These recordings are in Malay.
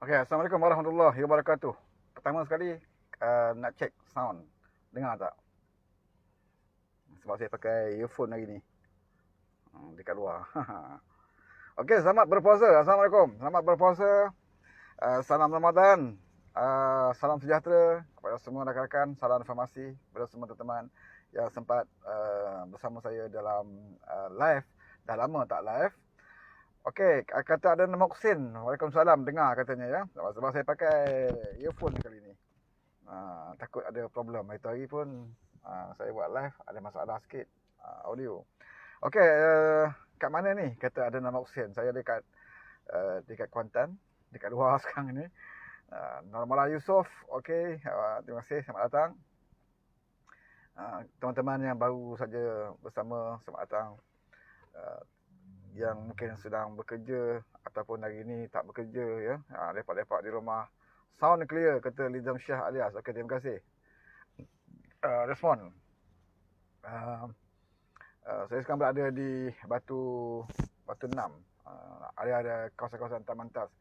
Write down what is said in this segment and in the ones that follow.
Okey, Assalamualaikum warahmatullahi wabarakatuh. Pertama sekali, nak cek sound. Dengar tak? Sebab saya pakai earphone hari ni. Dekat luar. Okey, selamat berpuasa. Assalamualaikum. Selamat berpuasa. Salam Ramadan. Salam sejahtera kepada semua rakan-rakan. Salam informasi kepada semua teman-teman yang sempat bersama saya dalam live. Dah lama tak live. Okey, kata ada nama Husin. Waalaikumsalam, dengar katanya ya. Sebab saya pakai earphone kali ni. Takut ada problem. Itu hari pun saya buat live, ada masalah sikit audio. Okey, kat mana ni? Kata ada nama Husin. Saya dekat Kuantan, dekat luar sekarang ni. Normal Yusof, okey. Terima kasih, selamat datang. Teman-teman yang baru saja bersama, selamat datang. Yang mungkin sedang bekerja ataupun hari ini tak bekerja ya, lepak-lepak di rumah. Sound clear, kata Lizam Syah alias. Okey, terima kasih. Respon. Saya sekarang berada di Batu 6. Ada kawasan-kawasan Taman Tas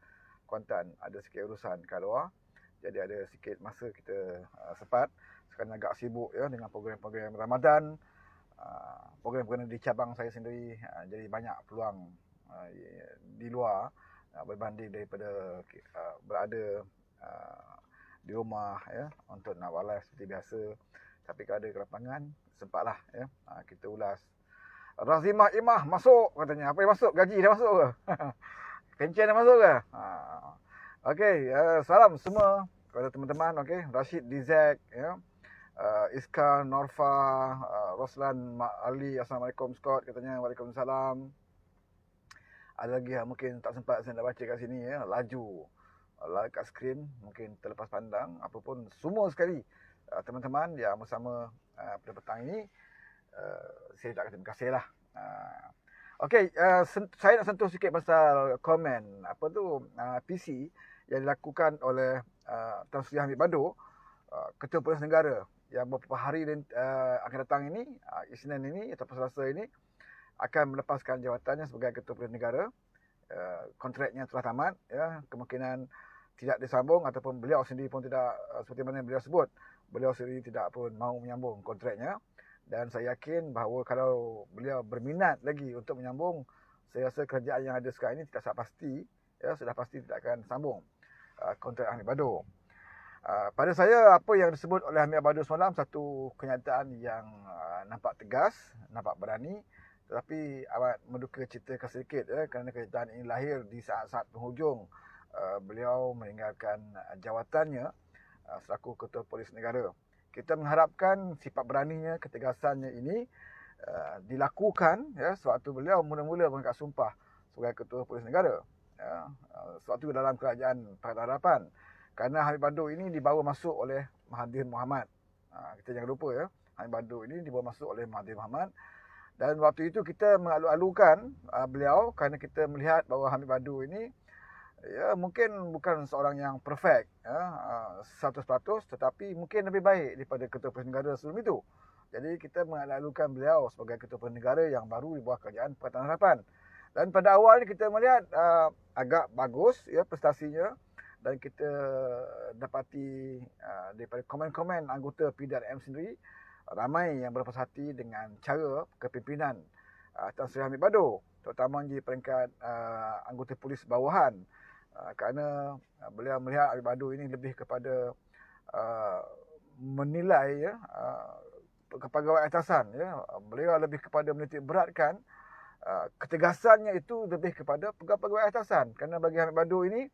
Kuantan. Ada sikit urusan kat luar. Jadi ada sikit masa kita sempat. Sekarang agak sibuk ya dengan program-program Ramadan. Program-program di cabang saya sendiri, jadi banyak peluang di luar berbanding daripada berada di rumah ya untuk nak buat live seperti biasa. Tapi kalau ada ke lapangan, sempatlah ya kita ulas. Razimah Imah masuk katanya. Apa yang masuk? Gaji dah masuk ke? Pencen dah masuk ke? Okey, salam semua kepada teman-teman. Okey, Rashid Dizek ya. Iska, Norfa, Roslan, Mak Ali, Assalamualaikum Scott katanya. Waalaikumsalam. Ada lagi yang mungkin tak sempat saya nak baca kat sini ya. Laju like kat skrin, mungkin terlepas pandang. Apapun, semua sekali teman-teman yang bersama pada petang ini, saya tak kata terima kasih lah. Okey, saya nak sentuh sikit pasal komen apa tu PC yang dilakukan oleh Tan Sri Hamid Badu, Ketua Polis Negara, yang beberapa hari akan datang ini, Isnin ini atau Selasa ini, akan melepaskan jawatannya sebagai Ketua Polis Negara. Kontraknya telah tamat ya, kemungkinan tidak disambung ataupun beliau sendiri pun tidak, seperti mana beliau sebut, beliau sendiri tidak pun mahu menyambung kontraknya. Dan saya yakin bahawa kalau beliau berminat lagi untuk menyambung, saya rasa kerajaan yang ada sekarang ini tidak pasti ya, sudah pasti tidak akan sambung kontrak Hamid Badu. Pada saya, apa yang disebut oleh Hamid Badu semalam satu kenyataan yang nampak tegas, nampak berani, tetapi amat menduka cita sedikit ya, kerana kenyataan ini lahir di saat-saat penghujung beliau meninggalkan jawatannya selaku Ketua Polis Negara. Kita mengharapkan sifat beraninya, ketegasannya ini dilakukan ya, sewaktu beliau mula-mula mengangkat sumpah sebagai Ketua Polis Negara. Ya, sewaktu dalam kerajaan Pakatan Harapan. Kerana Hamid Badu ini dibawa masuk oleh Mahathir Mohamad. Kita jangan lupa ya, Hamid Badu ini dibawa masuk oleh Mahathir Mohamad. Dan waktu itu kita mengalu-alukan beliau kerana kita melihat bahawa Hamid Badu ini ya mungkin bukan seorang yang perfect ya, 100%, tetapi mungkin lebih baik daripada Ketua Polis Negara sebelum itu. Jadi kita mengalu-alukan beliau sebagai Ketua Polis Negara yang baru di bawah kerajaan Pakatan Harapan. Dan pada awal kita melihat agak bagus ya prestasinya. Dan kita dapati daripada komen-komen anggota PDRM sendiri, ramai yang berpuas hati dengan cara kepimpinan Tan Sri Hamid Badu, terutama di peringkat anggota polis bawahan, kerana beliau melihat Hamid Badu ini lebih kepada menilai ya, kepegawaian atasan ya. Beliau lebih kepada menitik beratkan ketegasannya itu lebih kepada pegawai atasan, kerana bagi Hamid Badu ini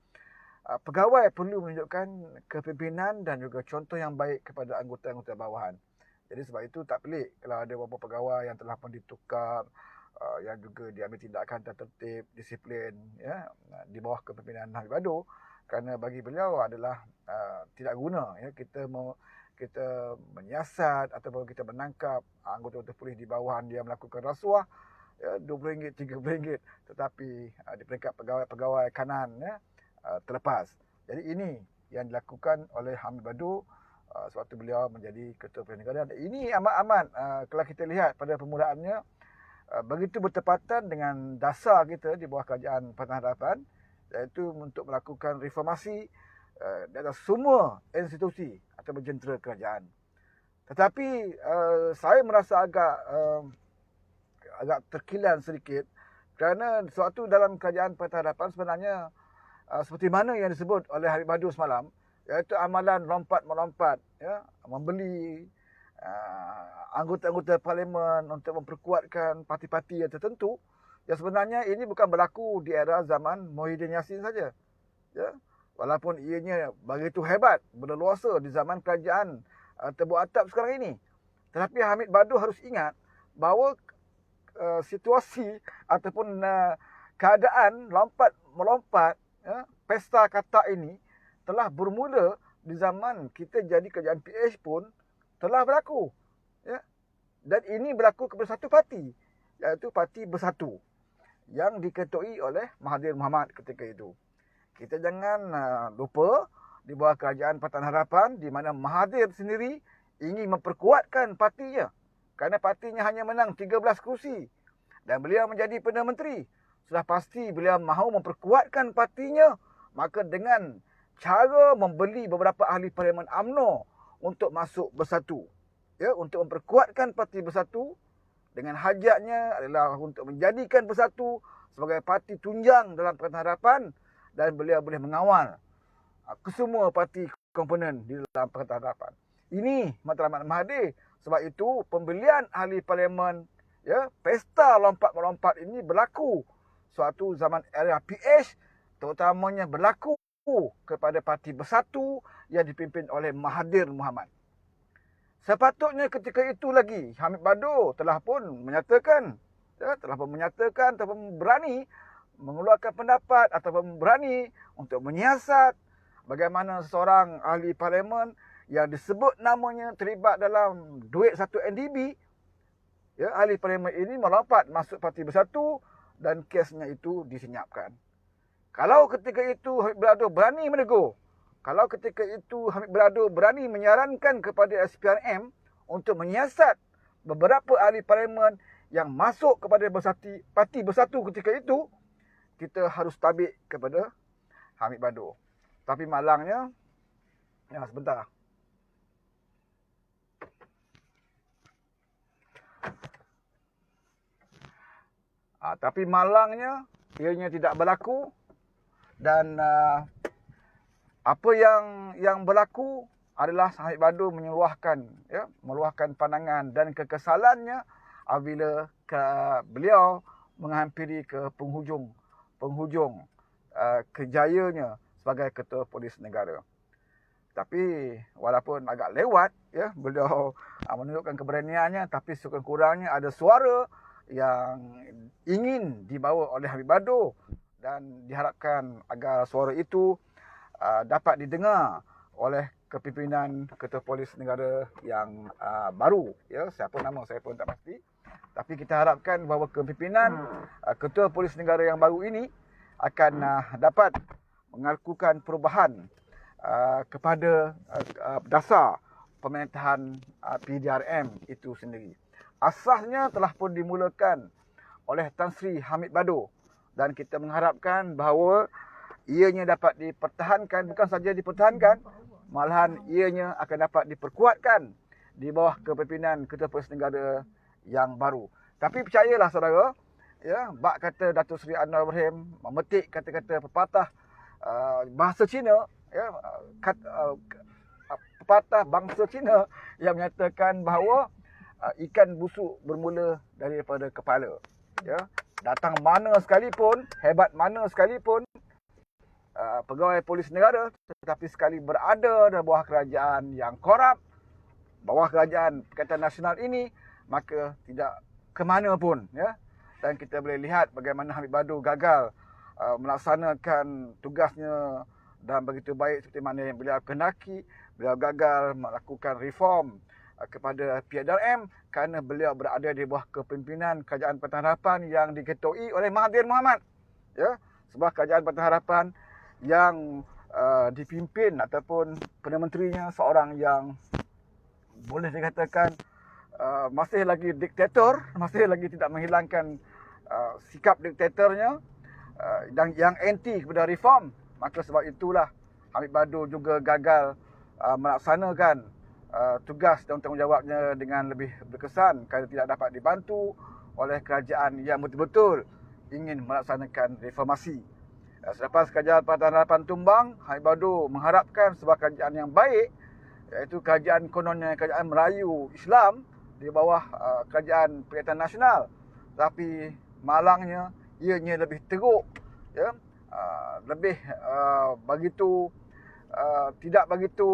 pegawai perlu menunjukkan kepimpinan dan juga contoh yang baik kepada anggota-anggota bawahan. Jadi sebab itu tak pelik kalau ada beberapa pegawai yang telah pun ditukar, yang juga diambil tindakan tertib, disiplin ya, di bawah kepimpinan Hamid Badu, kerana bagi beliau adalah tidak guna ya kita menyiasat ataupun kita menangkap anggota-anggota polis di bawahan dia melakukan rasuah ya, RM20, RM30, tetapi di peringkat pegawai kanan ya, terlepas. Jadi ini yang dilakukan oleh Hamid Badu sewaktu beliau menjadi Ketua Polis Negara. Dan ini amat-amat kalau kita lihat pada permulaannya begitu bertepatan dengan dasar kita di bawah kerajaan Pakatan Harapan, iaitu untuk melakukan reformasi dalam semua institusi atau jentera kerajaan. Tetapi saya merasa agak terkilan sedikit kerana suatu dalam kerajaan Pakatan Harapan sebenarnya seperti mana yang disebut oleh Habib Badu semalam, iaitu amalan lompat-melompat, ya, membeli anggota-anggota parlimen untuk memperkuatkan parti-parti yang tertentu, yang sebenarnya ini bukan berlaku di era zaman Muhyiddin Yassin saja. Ya. Walaupun ianya begitu hebat, berleluasa di zaman kerajaan Tebu Atap sekarang ini. Tetapi Hamid Badu harus ingat bahawa situasi ataupun keadaan lompat-melompat, ya, pesta katak ini telah bermula di zaman kita jadi kerajaan PH pun telah berlaku. Ya. Dan ini berlaku kepada satu parti, iaitu Parti Bersatu yang diketuai oleh Mahathir Mohamad ketika itu. Kita jangan lupa di bawah kerajaan Pakatan Harapan di mana Mahathir sendiri ingin memperkuatkan partinya kerana partinya hanya menang 13 kursi dan beliau menjadi Perdana Menteri. Sudah pasti beliau mahu memperkuatkan partinya, maka dengan cara membeli beberapa ahli parlimen UMNO untuk masuk Bersatu, ya, untuk memperkuatkan Parti Bersatu, dengan hajatnya adalah untuk menjadikan Bersatu sebagai parti tunjang dalam Pakatan Harapan dan beliau boleh mengawal kesemua parti komponen di dalam Pakatan Harapan. Ini matlamat Mahathir. Sebab itu pembelian ahli parlimen, ya, pesta lompat-melompat ini berlaku suatu zaman era PH, terutamanya berlaku kepada Parti Bersatu yang dipimpin oleh Mahathir Mohamad. Sepatutnya ketika itu lagi Hamid Badu telah pun menyatakan ataupun berani mengeluarkan pendapat ataupun berani untuk menyiasat bagaimana seorang ahli parlimen yang disebut namanya terlibat dalam duit 1 NDB, ya, ahli parlimen ini melompat masuk Parti Bersatu dan kesnya itu disenyapkan. Kalau ketika itu Hamid Badu berani menegur, kalau ketika itu Hamid Badu berani menyarankan kepada SPRM untuk menyiasat beberapa ahli parlimen yang masuk kepada Parti Bersatu ketika itu, kita harus tabik kepada Hamid Badu. Tapi malangnya, ya, sebentar. Tapi malangnya ianya tidak berlaku dan apa yang berlaku adalah Hamid Badu meluahkan pandangan dan kekesalannya apabila beliau menghampiri ke penghujung kejayanya sebagai Ketua Polis Negara. Tapi walaupun agak lewat, ya, beliau menunjukkan keberaniannya, tapi sekurang-kurangnya ada suara yang ingin dibawa oleh Hamid Badu dan diharapkan agar suara itu dapat didengar oleh kepimpinan Ketua Polis Negara yang baru, ya, siapa nama saya pun tak pasti. Tapi kita harapkan bahawa kepimpinan Ketua Polis Negara yang baru ini akan dapat melakukan perubahan kepada dasar pemerintahan PDRM itu sendiri. Asasnya telah pun dimulakan oleh Tan Sri Hamid Badu dan kita mengharapkan bahawa ianya dapat dipertahankan, bukan saja dipertahankan, malahan ianya akan dapat diperkuatkan di bawah kepimpinan Ketua Polis Negara yang baru. Tapi percayalah saudara, ya, bak kata Datuk Seri Anwar Ibrahim memetik kata-kata pepatah bahasa Cina, ya, pepatah bangsa Cina yang menyatakan bahawa ikan busuk bermula daripada kepala. Ya, datang mana sekalipun, hebat mana sekalipun pegawai polis negara, tetapi sekali berada dalam bawah kerajaan yang korup, bawah kerajaan Pakatan Nasional ini, maka tidak ke mana pun, ya. Dan kita boleh lihat bagaimana Hamid Badu gagal melaksanakan tugasnya dan begitu baik seperti mana yang beliau kehendaki. Beliau gagal melakukan reform kepada PDRM kerana beliau berada di bawah kepimpinan Kerajaan Pakatan Harapan yang diketuai oleh Mahathir Mohamad. Ya, sebuah Kerajaan Pakatan Harapan yang dipimpin ataupun Perdana Menterinya seorang yang boleh dikatakan masih lagi diktator, masih lagi tidak menghilangkan sikap diktatornya. dan yang anti kepada reform. Maka sebab itulah Hamid Badu juga gagal melaksanakan tugas dan tanggungjawabnya dengan lebih berkesan kerana tidak dapat dibantu oleh kerajaan yang betul-betul ingin melaksanakan reformasi. Selepas kerajaan Pakatan Harapan tumbang, Hamid Badu mengharapkan sebuah kerajaan yang baik, iaitu kerajaan kononnya kerajaan Melayu Islam di bawah kerajaan Perikatan Nasional. Tapi malangnya ianya lebih teruk, ya, lebih tidak begitu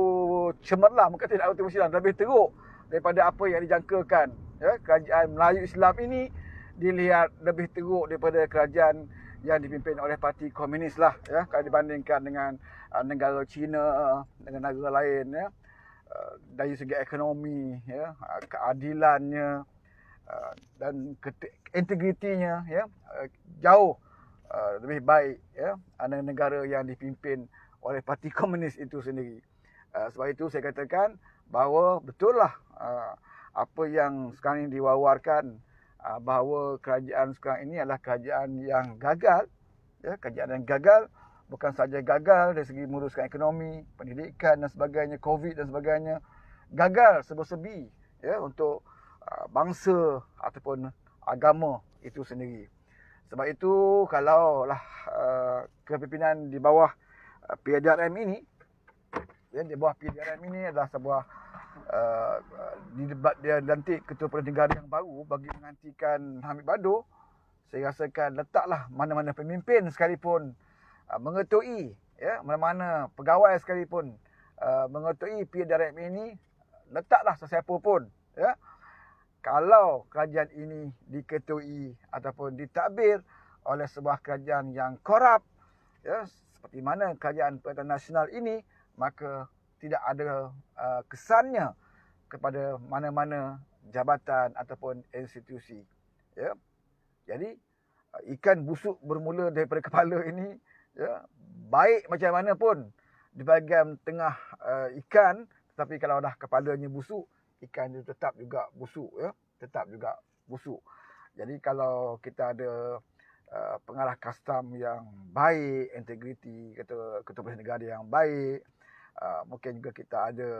cemerlang, bukan tidak begitu bersilang, lebih teruk daripada apa yang dijangkakan. Ya, kerajaan Melayu Islam ini dilihat lebih teruk daripada kerajaan yang dipimpin oleh parti komunis lah, ya, kalau dibandingkan dengan negara China, dengan negara lain, ya. Dari segi ekonomi, ya, keadilannya dan integritinya, ya, jauh lebih baik, ya, negara yang dipimpin oleh parti komunis itu sendiri. Sebab itu saya katakan bahawa betullah apa yang sekarang ini diwawarkan, bahawa kerajaan sekarang ini adalah kerajaan yang gagal, ya, kerajaan yang gagal. Bukan saja gagal dari segi menguruskan ekonomi, pendidikan dan sebagainya, COVID dan sebagainya. Gagal serba-serbi, ya, untuk bangsa ataupun agama itu sendiri. Sebab itu kalaulah kepimpinan di bawah PDRM ini, ya, di bawah PDRM ini adalah sebuah dia dilantik Ketua Perdana Negara yang baru bagi menggantikan Hamid Badu, saya rasakan letaklah mana-mana pemimpin sekalipun mengetui, ya, mana-mana pegawai sekalipun mengetui PDRM ini, letaklah sesiapa pun, ya, kalau kerajaan ini diketui ataupun ditadbir oleh sebuah kerajaan yang korup, ya, seperti mana kerajaan Perikatan Nasional ini, maka tidak ada kesannya kepada mana-mana jabatan ataupun institusi, ya. Jadi ikan busuk bermula daripada kepala ini, ya, baik macam mana pun di bahagian tengah ikan, tetapi kalau dah kepalanya busuk, ikan itu tetap juga busuk, ya, tetap juga busuk. Jadi kalau kita ada pengarah custom yang baik, integriti, ketua Perdana Negara yang baik, mungkin juga kita ada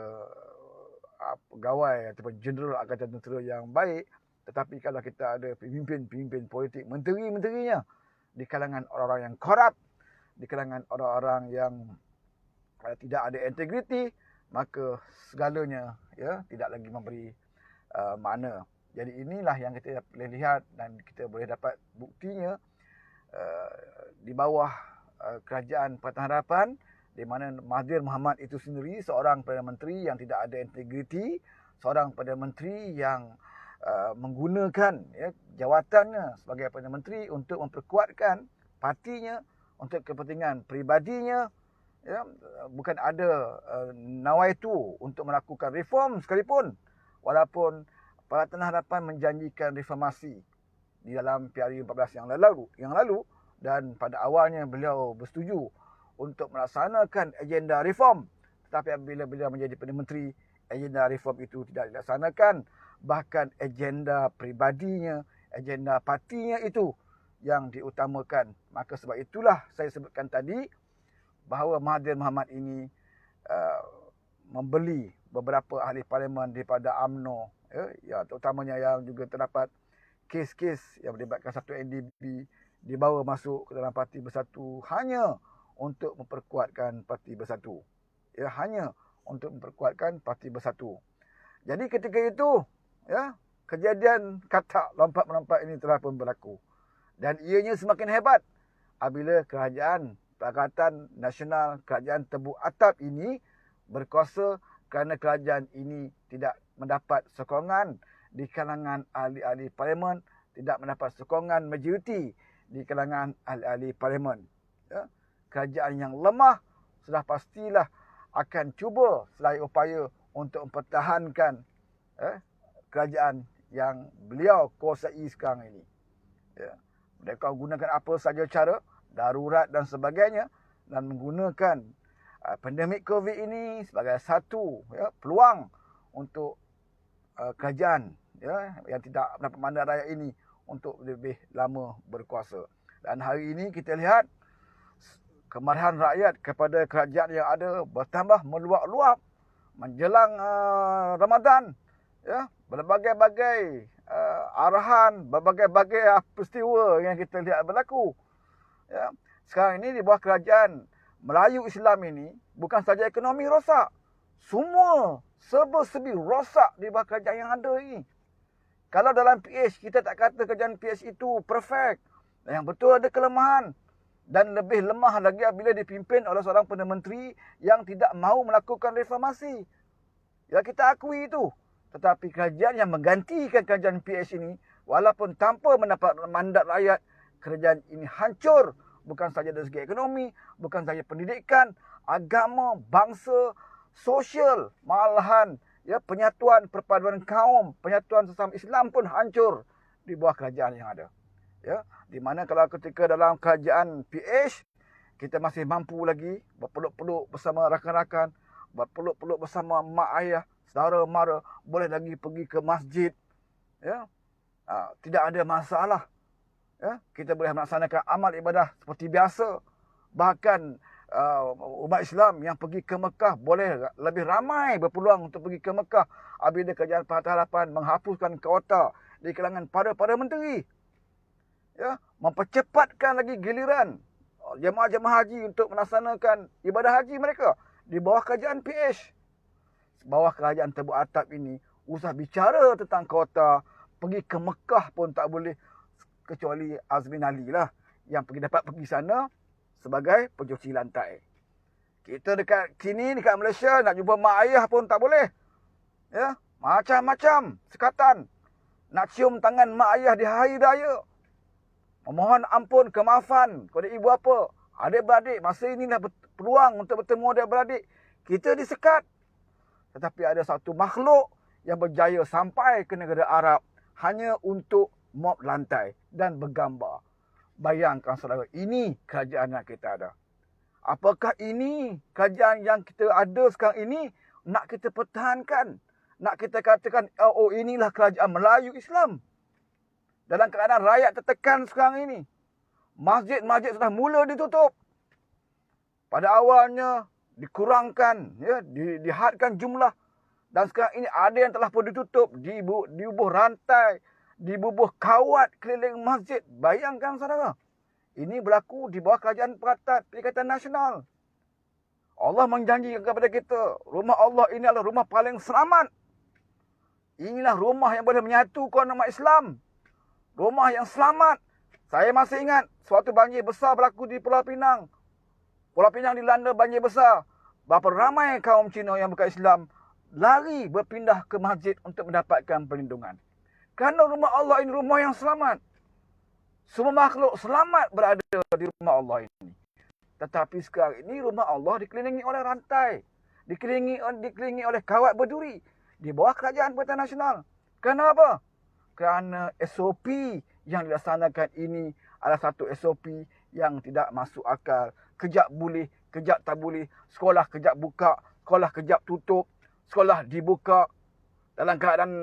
pegawai ataupun jeneral Angkatan Tentera yang baik, tetapi kalau kita ada pemimpin-pemimpin politik, menteri-menterinya di kalangan orang-orang yang korup, di kalangan orang-orang yang tidak ada integriti, maka segalanya, ya, tidak lagi memberi makna. Jadi inilah yang kita boleh lihat dan kita boleh dapat buktinya di bawah kerajaan Pakatan Harapan, di mana Mahathir Mohamad itu sendiri seorang Perdana Menteri yang tidak ada integriti, seorang Perdana Menteri yang menggunakan, ya, jawatannya sebagai Perdana Menteri untuk memperkuatkan partinya, untuk kepentingan peribadinya, ya, bukan ada nawaitu untuk melakukan reform sekalipun, walaupun Pakatan Harapan menjanjikan reformasi di dalam PRU14 yang lalu, dan pada awalnya beliau bersetuju untuk melaksanakan agenda reform, tetapi apabila beliau menjadi Perdana Menteri, agenda reform itu tidak dilaksanakan, bahkan agenda peribadinya, agenda partinya itu yang diutamakan. Maka sebab itulah saya sebutkan tadi bahawa Mahathir Mohamad ini membeli beberapa ahli parlimen daripada UMNO, ya, terutamanya yang juga terdapat kes-kes yang melibatkan satu NDP dibawa masuk ke dalam Parti Bersatu hanya untuk memperkuatkan Parti Bersatu. Ya, hanya untuk memperkuatkan Parti Bersatu. Jadi ketika itu, ya, kejadian katak lompat-melompat ini telah pun berlaku. Dan ianya semakin hebat apabila kerajaan Pakatan Nasional, kerajaan Tebu Atap ini berkuasa kerana kerajaan ini tidak mendapat sokongan di kalangan ahli-ahli parlimen, tidak mendapat sokongan majoriti di kalangan ahli-ahli parlimen. Ya. Kerajaan yang lemah sudah pastilah akan cuba selai upaya untuk mempertahankan kerajaan yang beliau kuasai sekarang ini. Ya. Mereka gunakan apa saja cara, darurat dan sebagainya, dan menggunakan pandemik COVID ini sebagai satu, ya, peluang untuk kerajaan, ya, yang tidak mendapat mandat rakyat ini untuk lebih lama berkuasa. Dan hari ini kita lihat kemarahan rakyat kepada kerajaan yang ada bertambah meluap-luap menjelang Ramadan. Ya, berbagai-bagai arahan, berbagai-bagai peristiwa yang kita lihat berlaku. Ya, sekarang ini di bawah kerajaan Melayu Islam ini bukan saja ekonomi rosak, semua serba-serbi rosak di bawah kerajaan yang ada ini. Kalau dalam PH kita tak kata kerajaan PH itu perfect, yang betul ada kelemahan. Dan lebih lemah lagi apabila dipimpin oleh seorang Perdana Menteri yang tidak mahu melakukan reformasi. Ya, kita akui itu. Tetapi kerajaan yang menggantikan kerajaan PH ini, walaupun tanpa mendapat mandat rakyat, kerajaan ini hancur. Bukan sahaja dari segi ekonomi, bukan sahaja pendidikan, agama, bangsa, sosial, malahan ya, penyatuan perpaduan kaum, penyatuan sesama Islam pun hancur di bawah kerajaan yang ada. Ya, di mana kalau ketika dalam kerajaan PH kita masih mampu lagi berpeluk-peluk bersama rakan-rakan, berpeluk-peluk bersama mak ayah, saudara mara, boleh lagi pergi ke masjid. Ya, tidak ada masalah. Ya, kita boleh melaksanakan amal ibadah seperti biasa. Bahkan umat Islam yang pergi ke Mekah boleh lebih ramai berpeluang untuk pergi ke Mekah apabila kerajaan Pakatan Harapan menghapuskan kuota di kalangan para menteri. Ya, mempercepatkan lagi giliran jemaah-jemaah haji untuk melaksanakan ibadah haji mereka di bawah kerajaan PH. Bawah kerajaan Tebuk Atap ini, usah bicara tentang kuota, pergi ke Mekah pun tak boleh, kecuali Azmin Ali lah yang dapat pergi sana sebagai pencuci lantai. Kita dekat sini, dekat Malaysia, nak jumpa mak ayah pun tak boleh. Ya, macam-macam sekatan. Nak cium tangan mak ayah di hari raya, memohon ampun, kemaafan kepada ibu bapa, adik-beradik. Masa inilah peluang untuk bertemu adik-beradik. Kita disekat. Tetapi ada satu makhluk yang berjaya sampai ke negara Arab hanya untuk mop lantai dan bergambar. Bayangkan saudara, ini kerajaan yang kita ada. Apakah ini kerajaan yang kita ada sekarang ini nak kita pertahankan? Nak kita katakan, oh inilah kerajaan Melayu Islam. Dalam keadaan rakyat tertekan sekarang ini. Masjid-masjid sudah mula ditutup. Pada awalnya dikurangkan, ya, dihadkan jumlah. Dan sekarang ini ada yang telah pun ditutup, dibubuh rantai, dibubuh kawat keliling masjid. Bayangkan saudara. Ini berlaku di bawah kerajaan Perikatan Nasional. Allah menjanjikan kepada kita, rumah Allah ini adalah rumah paling selamat. Inilah rumah yang boleh menyatukan umat Islam. Rumah yang selamat. Saya masih ingat suatu banjir besar berlaku di Pulau Pinang. Pulau Pinang dilanda banjir besar. Berapa ramai kaum Cina yang bukan Islam lari berpindah ke masjid untuk mendapatkan perlindungan. Kerana rumah Allah ini rumah yang selamat. Semua makhluk selamat berada di rumah Allah ini. Tetapi sekarang ini rumah Allah dikelilingi oleh rantai. Dikelilingi oleh kawat berduri. Di bawah kerajaan Perikatan Nasional. Kenapa? Kerana SOP yang dilaksanakan ini adalah satu SOP yang tidak masuk akal. Kejap boleh, kejap tak boleh. Sekolah kejap buka, sekolah kejap tutup. Sekolah dibuka. Dalam keadaan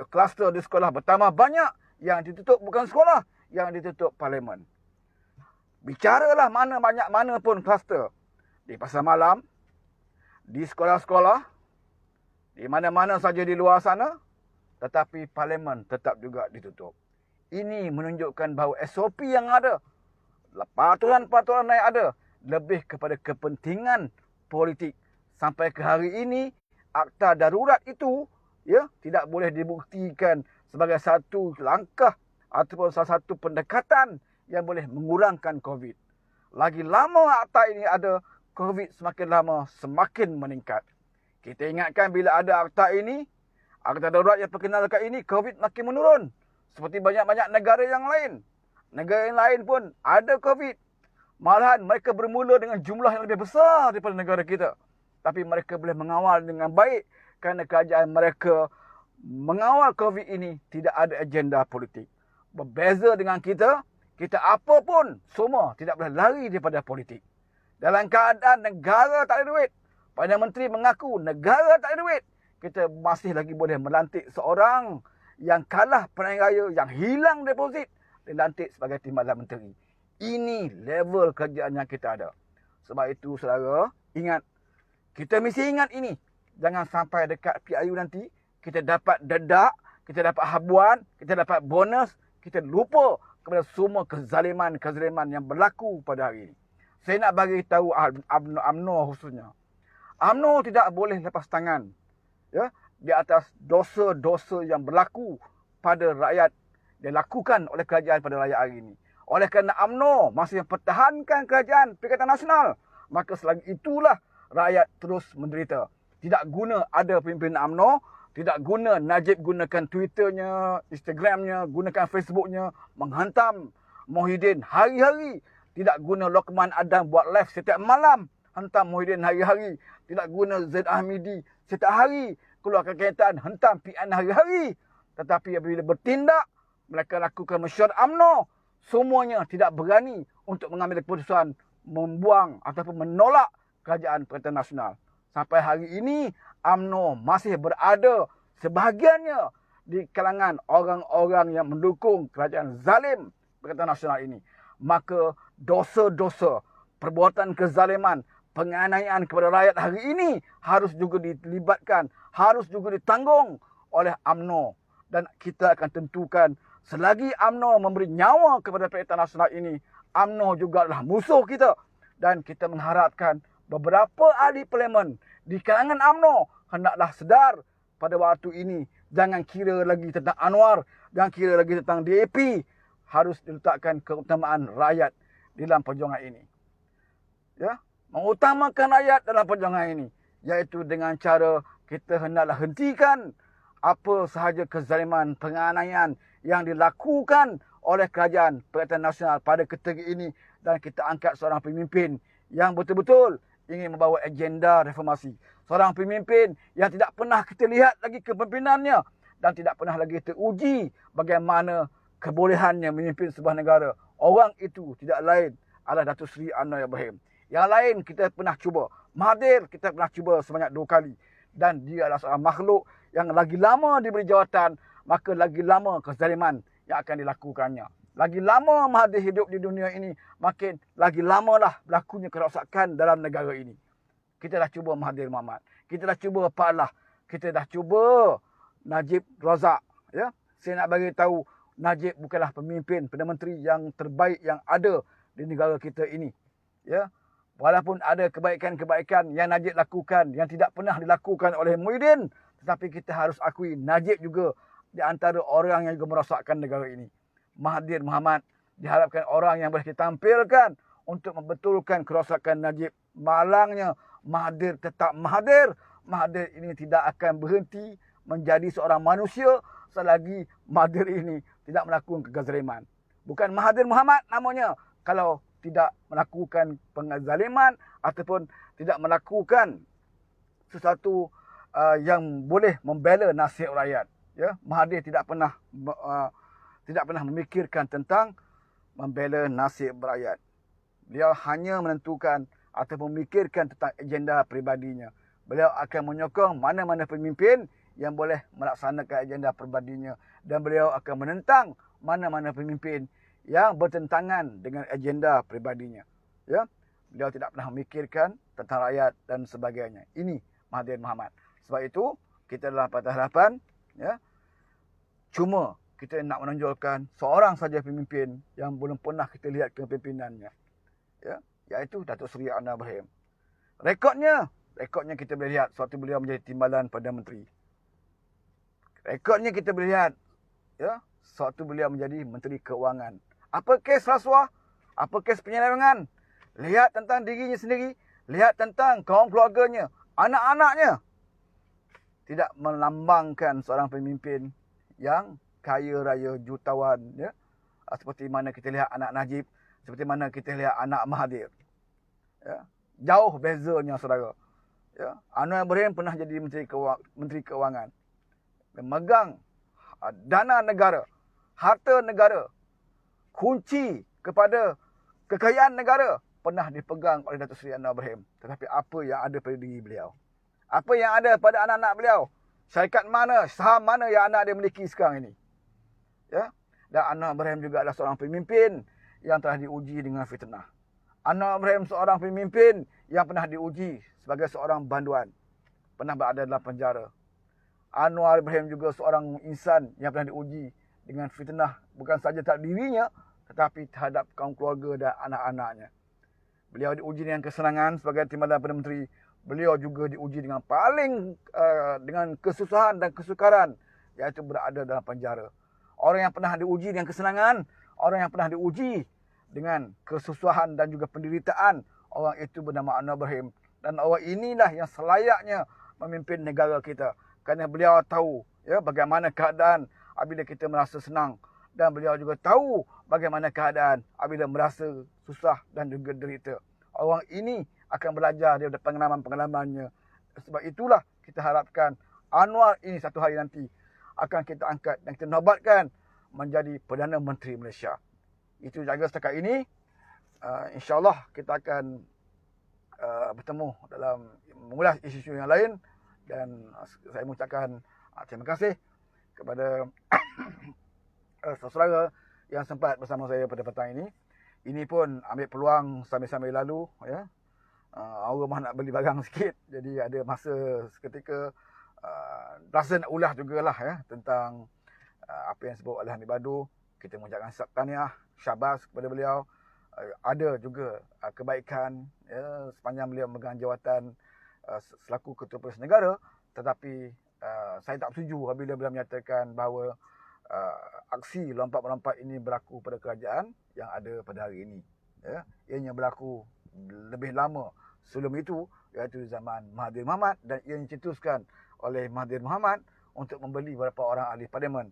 kluster di sekolah bertambah banyak. Yang ditutup bukan sekolah, yang ditutup parlimen. Bicaralah mana pun kluster. Di pasar malam, di sekolah-sekolah, di mana-mana saja di luar sana, tetapi parlimen tetap juga ditutup. Ini menunjukkan bahawa SOP yang ada, peraturan-peraturan yang ada, lebih kepada kepentingan politik. Sampai ke hari ini, akta darurat itu ya tidak boleh dibuktikan sebagai satu langkah ataupun salah satu pendekatan yang boleh mengurangkan COVID. Lagi lama akta ini ada, COVID semakin lama semakin meningkat. Kita ingatkan bila ada akta ini, akta darurat yang perkenalkan ini, COVID makin menurun. Seperti banyak-banyak negara yang lain. Negara yang lain pun ada COVID. Malahan mereka bermula dengan jumlah yang lebih besar daripada negara kita. Tapi mereka boleh mengawal dengan baik kerana kerajaan mereka mengawal COVID ini tidak ada agenda politik. Berbeza dengan kita, kita apa pun semua tidak boleh lari daripada politik. Dalam keadaan negara tak ada duit, Perdana Menteri mengaku negara tak ada duit, kita masih lagi boleh melantik seorang yang kalah pilihan raya, yang hilang deposit, dilantik sebagai timbalan menteri. Ini level kerajaan yang kita ada. Sebab itu saudara, ingat. Kita mesti ingat ini. Jangan sampai dekat PIU nanti, kita dapat dedak, kita dapat habuan, kita dapat bonus, kita lupa kepada semua kezaliman yang berlaku pada hari ini. Saya nak bagi tahu UMNO khususnya. UMNO tidak boleh lepas tangan, ya, di atas dosa-dosa yang berlaku pada rakyat, yang dilakukan oleh kerajaan pada rakyat hari ini. Oleh kerana UMNO masih mempertahankan kerajaan Perikatan Nasional, maka selagi itulah rakyat terus menderita. Tidak guna ada pemimpin UMNO, tidak guna Najib gunakan Twitternya, Instagramnya, gunakan Facebooknya, menghantam Muhyiddin hari-hari. Tidak guna Lokman Adam buat live setiap malam, hantam Muhyiddin hari-hari. Tidak guna Zaid Ahmidi setiap hari keluarkan kenyataan, hantam PN hari-hari. Tetapi apabila bertindak, mereka lakukan mesyuarat UMNO, semuanya tidak berani untuk mengambil keputusan membuang ataupun menolak kerajaan Perikatan Nasional. Sampai hari ini, UMNO masih berada sebahagiannya di kalangan orang-orang yang mendukung kerajaan zalim Perikatan Nasional ini. Maka dosa-dosa, perbuatan kezaliman, penganiayaan kepada rakyat hari ini harus juga dilibatkan, harus juga ditanggung oleh UMNO. Dan kita akan tentukan selagi UMNO memberi nyawa kepada Perikatan Nasional ini, UMNO juga adalah musuh kita. Dan kita mengharapkan beberapa ahli parlimen di kalangan UMNO hendaklah sedar pada waktu ini. Jangan kira lagi tentang Anwar, jangan kira lagi tentang DAP. Harus diletakkan keutamaan rakyat dalam perjuangan ini. Ya, mengutamakan rakyat dalam perjuangan ini, iaitu dengan cara kita hendaklah hentikan apa sahaja kezaliman, penganiayaan yang dilakukan oleh kerajaan Perikatan Nasional pada ketika ini, dan kita angkat seorang pemimpin yang betul-betul ingin membawa agenda reformasi. Seorang pemimpin yang tidak pernah kita lihat lagi kepemimpinannya dan tidak pernah lagi teruji bagaimana kebolehannya memimpin sebuah negara. Orang itu tidak lain adalah Datuk Seri Anwar Ibrahim. Yang lain kita pernah cuba. Mahathir kita pernah cuba sebanyak 2 kali. Dan dia adalah seorang makhluk yang lagi lama diberi jawatan, maka lagi lama kezaliman yang akan dilakukannya. Lagi lama Mahathir hidup di dunia ini, makin lagi lamalah berlakunya kerosakan dalam negara ini. Kita dah cuba Mahathir Mohamad. Kita dah cuba Pak Allah. Kita dah cuba Najib Razak. Ya? Saya nak bagi tahu, Najib bukanlah pemimpin, Perdana Menteri yang terbaik yang ada di negara kita ini. Ya? Walaupun ada kebaikan-kebaikan yang Najib lakukan, yang tidak pernah dilakukan oleh Muhyiddin, tetapi kita harus akui Najib juga di antara orang yang juga merosakkan negara ini. Mahathir Mohamad diharapkan orang yang boleh ditampilkan untuk membetulkan kerosakan Najib. Malangnya Mahathir tetap Mahathir. Mahathir ini tidak akan berhenti menjadi seorang manusia selagi Mahathir ini tidak melakukan kezaliman. Bukan Mahathir Mohamad namanya kalau tidak melakukan pengzaliman ataupun tidak melakukan sesuatu yang boleh membela nasib rakyat. Ya, Mahathir tidak pernah memikirkan tentang membela nasib rakyat. Beliau hanya menentukan atau memikirkan tentang agenda peribadinya. Beliau akan menyokong mana-mana pemimpin yang boleh melaksanakan agenda peribadinya, dan beliau akan menentang mana-mana pemimpin yang bertentangan dengan agenda peribadinya. Ya, beliau tidak pernah memikirkan tentang rakyat dan sebagainya. Ini Mahathir Mohamad. Sebab itu kita dalam Patah Harapan, ya, cuma kita nak menonjolkan seorang saja pemimpin yang belum pernah kita lihat kepemimpinannya, ya, iaitu Datuk Seri Anwar Ibrahim. Rekodnya kita boleh lihat sewaktu beliau menjadi timbalan Perdana Menteri. Rekodnya kita boleh lihat, ya, sewaktu beliau menjadi Menteri Keuangan. Apa kes rasuah? Apa kes penyelewengan? Lihat tentang dirinya sendiri, lihat tentang kaum keluarganya, anak-anaknya. Tidak melambangkan seorang pemimpin yang kaya raya jutawan, ya. Seperti mana kita lihat anak Najib, seperti mana kita lihat anak Mahathir. Ya. Jauh bezanya, saudara. Ya. Anwar Ibrahim pernah jadi Menteri Keuangan. Memegang dana negara, harta negara, kunci kepada kekayaan negara pernah dipegang oleh Datuk Seri Anwar Ibrahim. Tetapi apa yang ada pada diri beliau? Apa yang ada pada anak-anak beliau? Syarikat mana, saham mana yang anak dia miliki sekarang ini? Ya? Dan Anwar Ibrahim juga adalah seorang pemimpin yang telah diuji dengan fitnah. Anwar Ibrahim seorang pemimpin yang pernah diuji sebagai seorang banduan, pernah berada dalam penjara. Anwar Ibrahim juga seorang insan yang pernah diuji dengan fitnah, bukan saja terhadap dirinya, tetapi terhadap kaum keluarga dan anak-anaknya. Beliau diuji dengan kesenangan sebagai timbalan Perdana Menteri. Beliau juga diuji dengan dengan kesusahan dan kesukaran, iaitu berada dalam penjara. Orang yang pernah diuji dengan kesenangan, orang yang pernah diuji dengan kesusahan dan juga penderitaan, orang itu bernama Anwar Ibrahim. Dan orang inilah yang selayaknya memimpin negara kita. Kerana beliau tahu bagaimana keadaan apabila kita merasa senang. Dan beliau juga tahu bagaimana keadaan apabila merasa susah dan juga derita. Orang ini akan belajar daripada pengalaman-pengalamannya. Sebab itulah kita harapkan Anwar ini satu hari nanti akan kita angkat dan kita nobatkan menjadi Perdana Menteri Malaysia. Itu sahaja setakat ini. InsyaAllah kita akan bertemu dalam mengulas isu-isu yang lain. Dan saya mengucapkan terima kasih kepada saudara yang sempat bersama saya pada petang ini. Ini pun ambil peluang sambil-sambil lalu. Orang mahu nak beli barang sikit. Jadi ada masa seketika rasa nak ulas jugalah tentang apa yang disebut oleh Hamid Badu. Kita mengucapkan tahniah, syabas kepada beliau. Ada juga kebaikan sepanjang beliau memegang jawatan selaku Ketua Polis Negara. Tetapi saya tak setuju apabila beliau menyatakan bahawa aksi lompat-melompat ini berlaku pada kerajaan yang ada pada hari ini. Ianya berlaku lebih lama sebelum itu, iaitu zaman Mahathir Mohamad, dan ia dicetuskan oleh Mahathir Mohamad untuk membeli beberapa orang ahli parlimen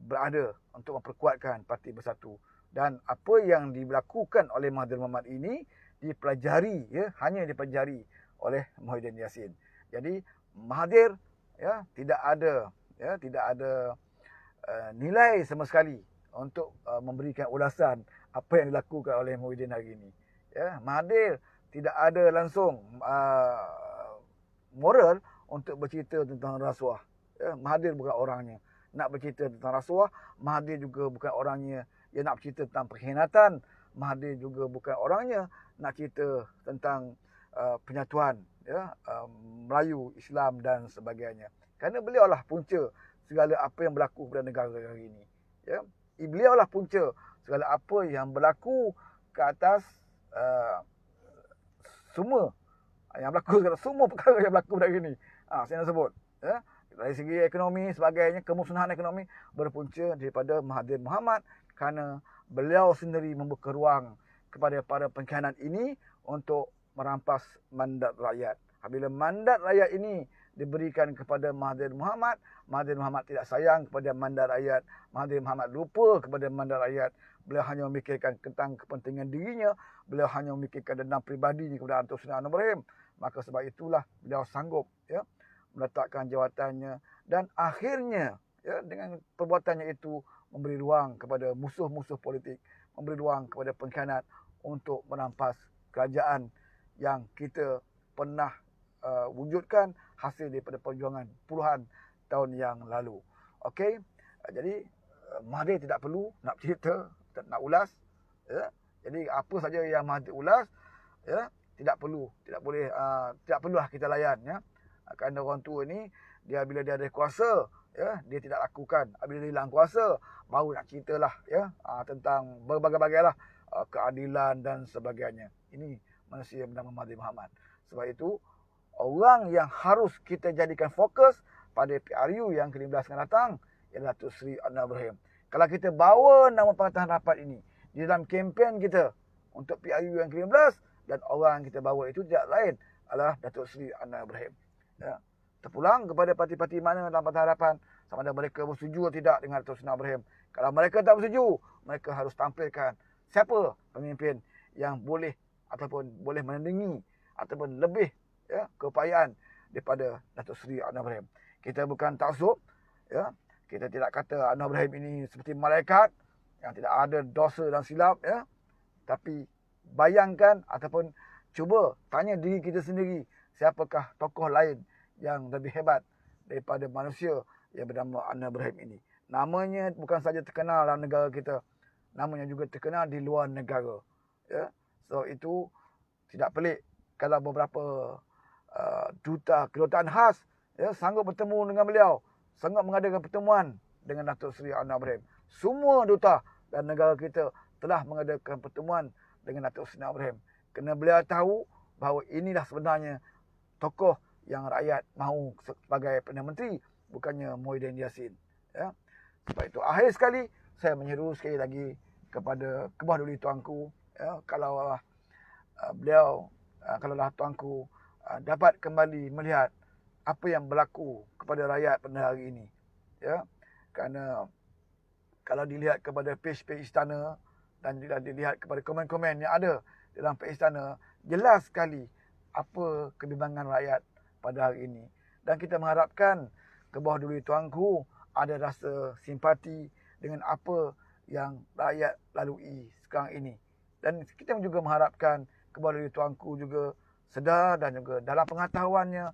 berada untuk memperkuatkan Parti Bersatu. Dan apa yang dilakukan oleh Mahathir Mohamad ini dipelajari, hanya dipelajari oleh Muhyiddin Yassin. Jadi Mahathir tidak ada nilai sama sekali untuk memberikan ulasan apa yang dilakukan oleh Muhyiddin hari ini. Mahathir tidak ada langsung moral untuk bercerita tentang rasuah. Mahathir bukan orangnya nak bercerita tentang rasuah. Mahathir juga bukan orangnya yang nak bercerita tentang perkhianatan. Mahathir juga bukan orangnya nak cerita tentang penyatuan Melayu, Islam dan sebagainya. Kerana beliaulah punca segala apa yang berlaku pada negara hari ini. Beliaulah punca segala apa yang berlaku ke atas semua perkara yang berlaku pada hari ini. Saya nak sebut. Dari segi ekonomi sebagainya, kemusnahan ekonomi berpunca daripada Mahathir Mohamad, kerana beliau sendiri membuka ruang kepada para pengkhianat ini untuk merampas mandat rakyat. Apabila mandat rakyat ini diberikan kepada Mahathir Mohamad, Mahathir Mohamad tidak sayang kepada mandat rakyat. Mahathir Mohamad lupa kepada mandat rakyat. Beliau hanya memikirkan tentang kepentingan dirinya. Beliau hanya memikirkan dendam peribadi kepada Datuk Seri Anwar Ibrahim. Maka sebab itulah beliau sanggup meletakkan jawatannya, dan akhirnya dengan perbuatannya itu memberi ruang kepada musuh-musuh politik, memberi ruang kepada pengkhianat untuk merampas kerajaan yang kita pernah wujudkan hasil daripada perjuangan puluhan tahun yang lalu. Okey, jadi Mahathir tidak perlu nak cerita, nak ulas. Jadi apa saja yang Mahathir ulas, tidak perlulah kita layan. Kerana orang tua ni, bila dia ada kuasa, dia tidak lakukan. Bila dia hilang kuasa, baru nak ceritalah tentang berbagai-bagailah keadilan dan sebagainya. Ini manusia yang bernama Mahathir Mohamad. Sebab itu, orang yang harus kita jadikan fokus pada PRU yang ke-15 akan datang ialah Datuk Seri Anwar Ibrahim. Kalau kita bawa nama Pakatan Rapat ini di dalam kempen kita untuk PRU yang ke-15, dan orang yang kita bawa itu tidak lain adalah Datuk Seri Anwar Ibrahim. Terpulang kepada parti-parti mana dalam Pakatan Harapan, sama ada mereka bersetuju atau tidak dengan Datuk Seri Anwar Ibrahim. Kalau mereka tak bersetuju, mereka harus tampilkan siapa pemimpin yang boleh ataupun boleh menandingi ataupun lebih keupayaan daripada Datuk Seri Anwar Ibrahim. Kita bukan taksub, kita tidak kata Anwar Ibrahim ini seperti malaikat yang tidak ada dosa dan silap, tapi bayangkan ataupun cuba tanya diri kita sendiri, siapakah tokoh lain yang lebih hebat daripada manusia yang bernama Anwar Ibrahim ini. Namanya bukan saja terkenal dalam negara kita, namanya juga terkenal di luar negara. Ya. So itu tidak pelik kalau beberapa kedutaan khas sanggup bertemu dengan beliau, sanggup mengadakan pertemuan dengan Datuk Seri Anwar Ibrahim. Semua duta dan negara kita telah mengadakan pertemuan dengan Datuk Seri Anwar Ibrahim. Kerana beliau tahu bahawa inilah sebenarnya tokoh yang rakyat mahu sebagai Perdana Menteri, bukannya Muhyiddin Yassin. Ya. Sebab itu akhir sekali saya menyeru sekali lagi kepada Kebah Duli Tuanku, kalau beliau, kalaulah tuanku dapat kembali melihat apa yang berlaku kepada rakyat pada hari ini. Ya. Kerana kalau dilihat kepada page-page istana dan juga dilihat kepada komen-komen yang ada dalam page istana, jelas sekali apa kebimbangan rakyat pada hari ini. Dan kita mengharapkan Kebah Duli Tuanku ada rasa simpati dengan apa yang rakyat lalui sekarang ini. Dan kita juga mengharapkan Kebah Duli Tuanku juga sedar dan juga dalam pengetahuannya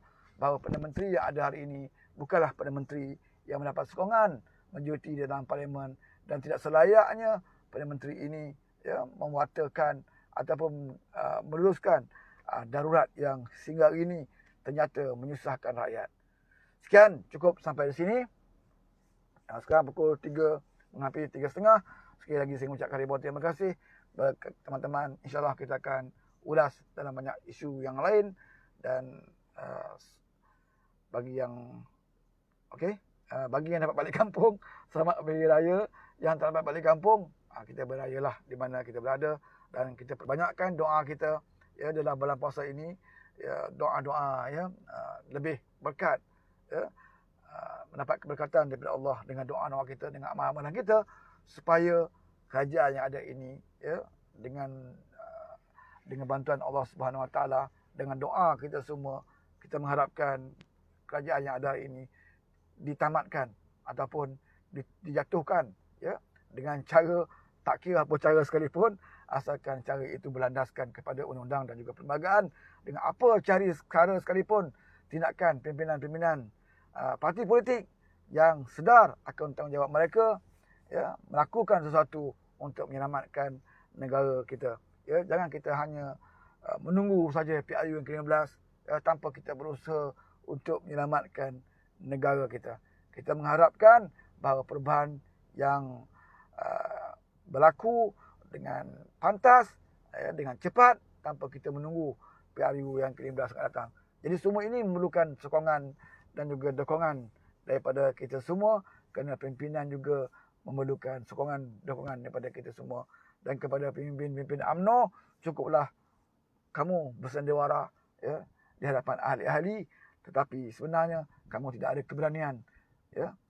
bahawa Perdana Menteri yang ada hari ini bukanlah Perdana Menteri yang mendapat sokongan mencuti dalam parlimen, dan tidak selayaknya Perdana Menteri ini memuatakan ataupun meluluskan darurat yang sehingga hari ini ternyata menyusahkan rakyat. Sekian, cukup sampai di sini. Sekarang pukul 3 menghampiri 3.30. Sekali lagi saya mengucapkan ribuan terima kasih kepada teman-teman. InsyaAllah kita akan ulas dalam banyak isu yang lain. Dan bagi yang bagi yang dapat balik kampung, selamat Hari Raya. Yang tak dapat balik kampung, kita berayalah di mana kita berada. Dan kita perbanyakkan doa kita dalam bulan puasa ini. Doa-doa lebih berkat, mendapat keberkatan daripada Allah dengan doa-doa kita, dengan amal-amalan kita, supaya kerajaan yang ada ini dengan bantuan Allah Subhanahu Wa Taala, dengan doa kita semua, kita mengharapkan kerajaan yang ada ini ditamatkan ataupun dijatuhkan dengan cara, tak kira apa cara sekalipun, asalkan cara itu berlandaskan kepada undang-undang dan juga perlembagaan. Dengan apa cara sekalipun, tindakan pimpinan-pimpinan parti politik yang sedar akan tanggungjawab mereka melakukan sesuatu untuk menyelamatkan negara kita. Jangan kita hanya menunggu saja PRU yang ke-15 tanpa kita berusaha untuk menyelamatkan negara kita. Kita mengharapkan bahawa perubahan yang berlaku dengan pantas, dengan cepat, tanpa kita menunggu PRU yang ke-15 akan datang. Jadi semua ini memerlukan sokongan dan juga dukungan daripada kita semua, kerana pimpinan juga memerlukan sokongan, dukungan daripada kita semua. Dan kepada pemimpin-pemimpin UMNO, cukuplah kamu bersandiwara di hadapan ahli-ahli, tetapi sebenarnya kamu tidak ada keberanian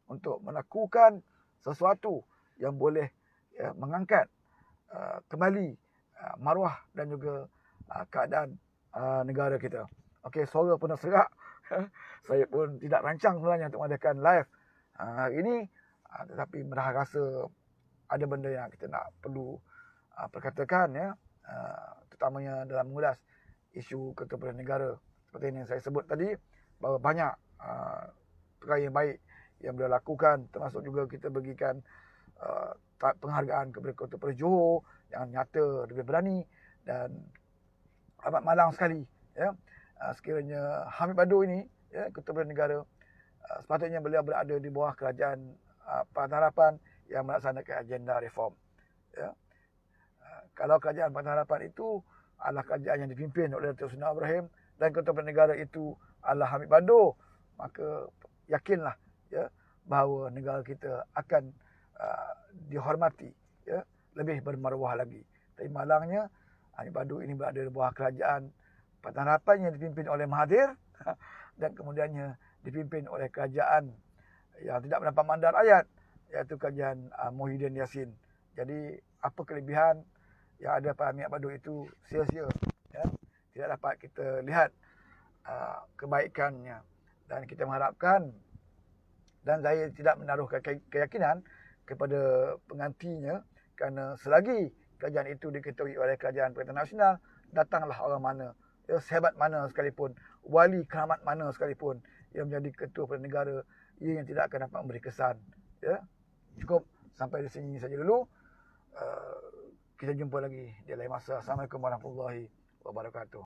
untuk melakukan sesuatu yang boleh mengangkat kembali maruah dan juga keadaan negara kita. Okey, suara pun dah serak. Saya pun tidak rancang sebenarnya untuk mengadakan live hari ini, tetapi merasa ada benda yang kita nak perlu perkatakan, terutamanya dalam mengulas isu ketua negara. Seperti yang saya sebut tadi, bahawa banyak perkara yang baik yang beliau lakukan, termasuk juga kita bagikan penghargaan kepada Ketua Johor yang nyata, lebih berani, dan amat malang sekali sekiranya Hamid Badu ini Ketua Negara, sepatutnya beliau berada di bawah kerajaan Pakatan Harapan yang melaksanakan agenda reform. Kalau kerajaan Pakatan Harapan itu adalah kerajaan yang dipimpin oleh Datuk Seri Anwar Ibrahim dan Ketua Negara itu adalah Hamid Badu, maka yakinlah bahawa negara kita akan dihormati, lebih bermaruah lagi. Tapi malangnya Hamid Badu ini berada di bawah kerajaan Pakatan Harapan yang dipimpin oleh Mahathir dan kemudiannya dipimpin oleh kerajaan yang tidak mendapat mandat rakyat, iaitu kerajaan Muhyiddin Yassin. Jadi apa kelebihan yang ada pada Hamid Badu itu sia-sia, tidak dapat kita lihat kebaikannya. Dan kita mengharapkan, dan saya tidak menaruh keyakinan kepada penggantinya, kerana selagi kerajaan itu diketuai oleh kerajaan Perikatan Nasional, datanglah orang mana, sehebat mana sekalipun, wali keramat mana sekalipun yang menjadi ketua Perdana Negara, ia yang tidak akan dapat memberi kesan. Cukup sampai di sini saja dulu. kita jumpa lagi di lain masa. Assalamualaikum warahmatullahi wabarakatuh.